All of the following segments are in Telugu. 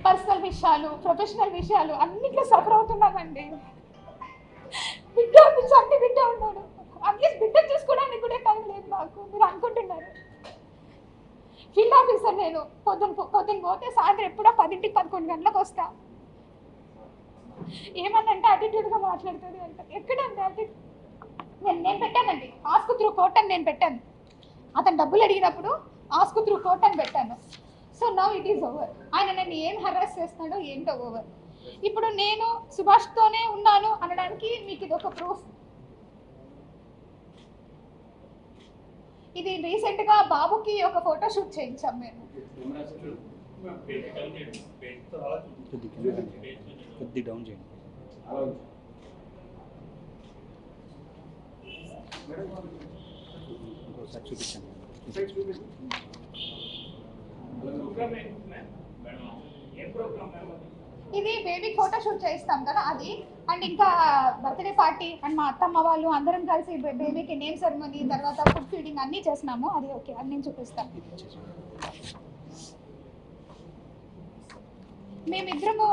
పర్సనల్ విషయాలు, ప్రొఫెషనల్ విషయాలు అన్నిట్లో సఫర్ అవుతున్నామండి. బిడ్డ ఉంది, చంటి బిడ్డ ఉన్నాడు. అట్లీస్ట్ బిడ్డ చూసుకోవడానికి కూడా టైం లేదు నాకు. మీరు అనుకుంటున్నారు ఫీల్డ్ ఆఫీసర్ నేను. పొద్దున్న పోతే సాయంత్రం ఎప్పుడో 10ంటికి 11 గంటలకు వస్తా. ఏమన్నంటే అటిట్యూడ్గా మాట్లాడుతుంది అంట. ఎక్కడండి అటిట్యూడ్? నేను పెట్టానండి ఆస్క్ త్రూ కోర్ట్ అని నేను పెట్టాను. అతను డబ్బులు అడిగినప్పుడు ఆస్క్ త్రూ కోర్ట్ అని పెట్టాను. So now it is over. ఆయన నన్ను ఏం హరాస్ చేస్తున్నాడో ఏంటో ఓవర్. ఇప్పుడు నేను సుభాష్తోనే ఉన్నాను అనడానికి మీకు ఇది ఒక ప్రూఫ్. ఇది రీసెంట్గా బాబుకి ఒక ఫోటో షూట్ చేయించాం మేము. ఇది బేబీ ఫోటో షూట్ చేయిస్తాం కదా అది. అండ్ ఇంకా బర్త్డే పార్టీ అండ్ మా అత్తమ్మ వాళ్ళు అందరం కలిసి బేబీకి నేమ్ సెరమనీ, తర్వాత ఫుడ్ ఫీడింగ్ అన్నీ చేసినాము. అది ఓకే, అది నేను చూపిస్తాను. మేమిద్దరము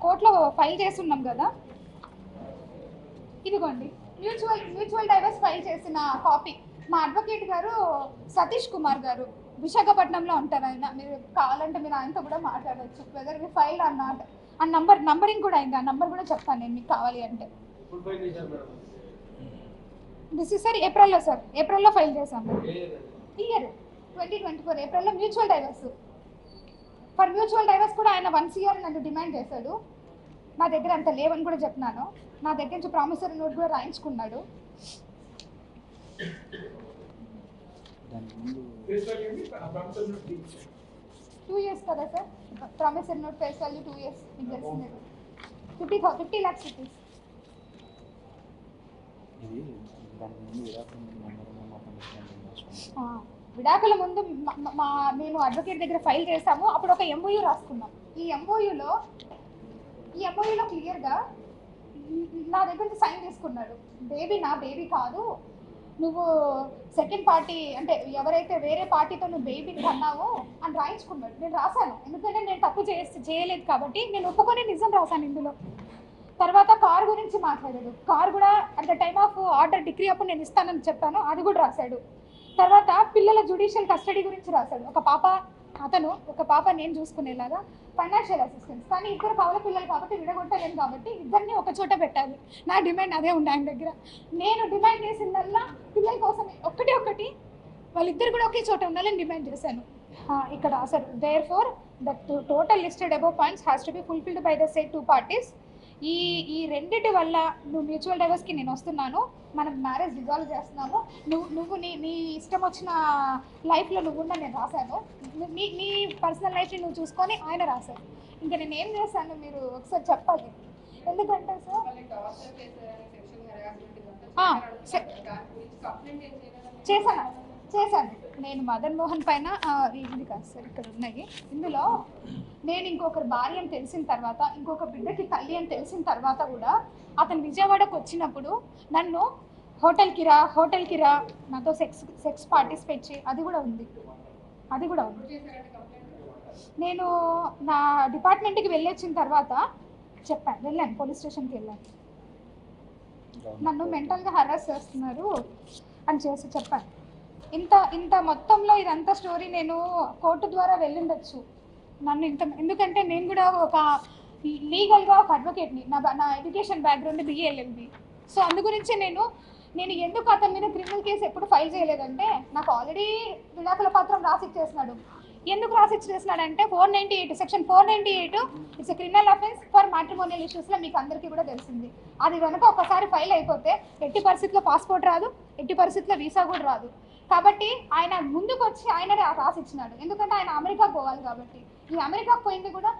కోర్టులో ఫైల్ చేస్తున్నాం కదా. ఇదిగోండి మ్యూచువల్ డైవర్స్ ఫైల్ చేసిన కాపీ. మా అడ్వకేట్ గారు సతీష్ కుమార్ గారు విశాఖపట్నంలో ఉంటారు. ఆయన మీరు కావాలంటే మీరు ఆయనతో కూడా మాట్లాడవచ్చు. Whether we file or not. And numbering కూడా అయింది. ఆ నంబర్ కూడా చెప్తాను నేను మీకు కావాలి అంటే. దిస్ ఇస్ సార్ ఏప్రిల్లో సార్, ఏప్రిల్లో ఫైల్ చేశాము. ఇయర్ 2024 ఏప్రిల్లో mutual divorce. For mutual divorce కూడా ఆయన 1 year నన్ను డిమాండ్ చేశాడు. నా దగ్గర అంత లేవని కూడా చెప్తున్నాను. నా దగ్గర నుంచి ప్రామిసరీ నోట్ కూడా రాయించుకున్నాడు. 2 years కదా sir promissory note face value 2 years. మీకు తెలిసిందే 50 lakhs rupees. విడాకుల ముందు మేము అడ్వకేట్ దగ్గర ఫైల్ చేసాము. అప్పుడు ఒక MOU రాసుకున్నాం. ఈ MOUలో క్లియర్గా నా దగ్గర నుంచి సైన్ తీసుకున్నాడు. బేబీ నా బేబీ కాదు, నువ్వు సెకండ్ పార్టీ అంటే ఎవరైతే వేరే పార్టీతో నువ్వు బేబీని కన్నావో అని రాయించుకున్నాడు. నేను రాశాను, ఎందుకంటే నేను తప్పు చేయలేదు కాబట్టి నేను ఒప్పుకొని నిజం రాశాను ఇందులో. తర్వాత కార్ గురించి మాట్లాడాడు. కార్ కూడా at the time of order degree అప్పుడు నేను ఇస్తానని చెప్పాను, అది కూడా రాశాడు. తర్వాత పిల్లల జ్యుడిషియల్ కస్టడీ గురించి రాశాడు. ఒక పాప అతను, ఒక పాప నేను చూసుకునేలాగా ఫైనాన్షియల్ అసిస్టెన్స్. కానీ ఇద్దరు కవల పిల్లలు కాబట్టి విడగొట్టలేను కాబట్టి ఇద్దరిని ఒక చోట పెట్టాలి. నా డిమాండ్ అదే ఉంది ఆయన దగ్గర. నేను డిమాండ్ చేసిందల్లా పిల్లల కోసమే, ఒకటి వాళ్ళిద్దరు కూడా ఒకే చోట ఉండాలని డిమాండ్ చేశాను. ఇక్కడ అసలు therefore the total listed above points has to be fulfilled by the said 2 parties. ఈ రెండిటి వల్ల నువ్వు మ్యూచువల్ డైవర్స్కి నేను వస్తున్నాను, మనం మ్యారేజ్ డిజాల్వ్ చేస్తున్నాము, నువ్వు నీ ఇష్టం వచ్చిన లైఫ్లో నువ్వు ఉన్న నేను రాశాను, నీ పర్సనల్ లైఫ్ని నువ్వు చూసుకొని ఆయన రాశాను. ఇంకా నేను ఏం చేశాను మీరు ఒకసారి చెప్పాలి. ఎందుకంటే సార్ చేశాను నేను మదన్ మోహన్ పైన. ఇది కాదు సార్, ఇక్కడ ఉన్నాయి. ఇందులో నేను ఇంకొకరు భార్య అని తెలిసిన తర్వాత, ఇంకొక బిడ్డకి తల్లి అని తెలిసిన తర్వాత కూడా అతను విజయవాడకు వచ్చినప్పుడు నన్ను హోటల్కి రా నాతో సెక్స్ పార్టిసిపేట్ చేయి, అది కూడా ఉంది. నేను నా డిపార్ట్మెంట్కి వెళ్ళొచ్చిన తర్వాత వెళ్ళాను, పోలీస్ స్టేషన్కి వెళ్ళాను. నన్ను మెంటల్గా హరాస్ చేస్తున్నారు అని చెప్పాను. ఇంత మొత్తంలో ఇదంతా స్టోరీ నేను కోర్టు ద్వారా వెళ్ళుండొచ్చు. ఎందుకంటే నేను కూడా ఒక లీగల్గా ఒక అడ్వకేట్ని. నా education background BA LLB. So అందు గురించి నేను ఎందుకు అతని మీద క్రిమినల్ కేసు ఎప్పుడు ఫైల్ చేయలేదంటే, నాకు ఆల్రెడీ విడాకుల పత్రం రాసిచ్చేసినాడు. ఎందుకు రాసిచ్చేసినాడంటే section 498 it's a criminal offence for matrimonial ఇష్యూస్లో మీకు అందరికీ కూడా తెలిసింది. అది కనుక ఒకసారి ఫైల్ అయిపోతే ఎట్టి పరిస్థితుల్లో పాస్పోర్ట్ రాదు, ఎట్టి పరిస్థితుల్లో వీసా కూడా రాదు. కాబట్టి ఆయన ముందుకు వచ్చి ఆయననే రాసిచ్చినాడు. ఎందుకంటే ఆయన అమెరికా పోవాలి కాబట్టి. ఈ అమెరికాకు పోయింది కూడా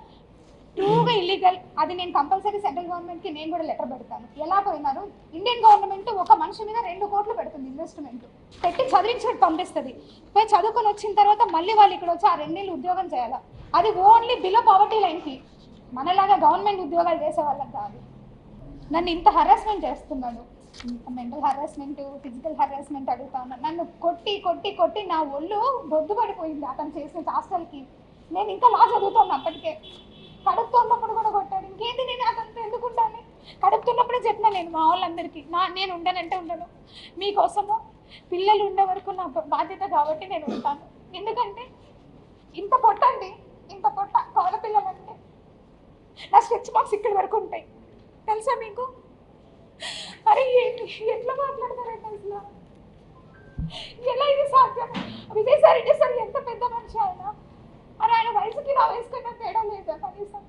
ట్రూగా ఇల్లీగల్. అది నేను కంపల్సరీ సెంట్రల్ గవర్నమెంట్కి నేను కూడా లెటర్ పెడతాను. ఎలా పోయినారు? ఇండియన్ గవర్నమెంట్ ఒక మనిషి మీద 2 కోట్లు పెడుతుంది, ఇన్వెస్ట్మెంట్ పెట్టి చదివించి పంపిస్తుంది. పోయి చదువుకొని వచ్చిన తర్వాత మళ్ళీ వాళ్ళు ఇక్కడ వచ్చి ఆ 2 నెలలు ఉద్యోగం చేయాలి. అది ఓన్లీ బిలో పావర్టీ లైన్కి, మనలాగా గవర్నమెంట్ ఉద్యోగాలు చేసే వాళ్ళకి కాదు. నన్ను ఇంత హరాస్మెంట్ చేస్తున్నాడు. మెంటల్ హరాస్మెంట్, ఫిజికల్ హరాస్మెంట్ అడుగుతా ఉన్నాను. నన్ను కొట్టి నా ఒళ్ళు బొద్దు పడిపోయింది అతను చేసిన హాస్టల్కి. నేను ఇంకా లా చదువుతాను అప్పటికే. కడుపుతున్నప్పుడు కూడా కొట్టాడు. ఇంకేంటి నేను అదంతా ఎందుకు ఉండాలి? కడుపుతున్నప్పుడే చెప్పిన నేను మా వాళ్ళందరికీ, నేను ఉండనంటే ఉండను, మీకోసము పిల్లలు ఉండే వరకు నా బాధ్యత కాబట్టి నేను ఉంటాను. ఎందుకంటే ఇంత పొట్టండి, ఇంత పొట్ట కవల పిల్లలంటే. నా స్ట్రెచ్ మార్క్స్ ఇక్కడి వరకు ఉంటాయి, తెలుసా మీకు? అరే ఎట్లా మాట్లాడతారంటే అసలు ఎలా ఇది సాధ్యం? విజయసాయి రెడ్డి సార్ ఎంత పెద్ద మనిషి ఆయన. మరి ఆయన వయసుకి నా వయసుకైనా తేడా లేదా కనీసం?